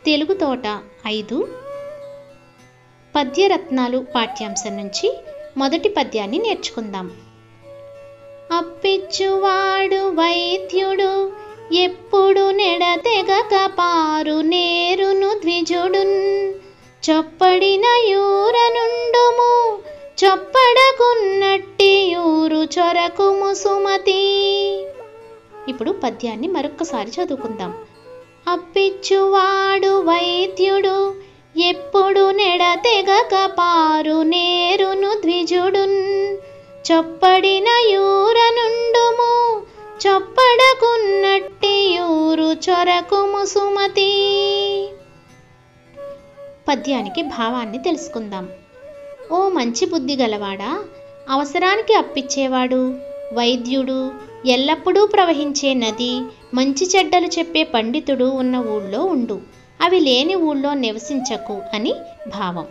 తెలుగు తోట 5 పద్యరత్నాలు పాఠ్యాంశం నుంచి మొదటి పద్యాన్ని నేర్చుకుందాం. అప్పిచ్చువాడు వైద్యుడు ఎప్పుడు నెడతెగక పారు నేరును ద్విజుడున్ చొప్పడిన యూరనుండుము చొప్పడకున్నట్టి యూరు చొరకుము సుమతి. ఇప్పుడు పద్యాన్ని మరొక్కసారి చదువుకుందాం. అప్పిచ్చువాడు వైద్యుడు ఎప్పుడు నెడతెగక పారు నేరును ద్విజుడున్ చొప్పడిన యూరనుండుము చొప్పడకున్నట్టి యూరు చొరకుము సుమతి. పద్యానికి భావాన్ని తెలుసుకుందాం. ఓ మంచి బుద్ధి గలవాడా, అవసరానికి అప్పిచ్చేవాడు, వైద్యుడు, ఎల్లప్పుడూ ప్రవహించే నది, మంచి చెడ్డలు చెప్పే పండితుడు ఉన్న ఊళ్ళో ఉండు, అవి లేని ఊళ్ళో నివసించకు అని భావం.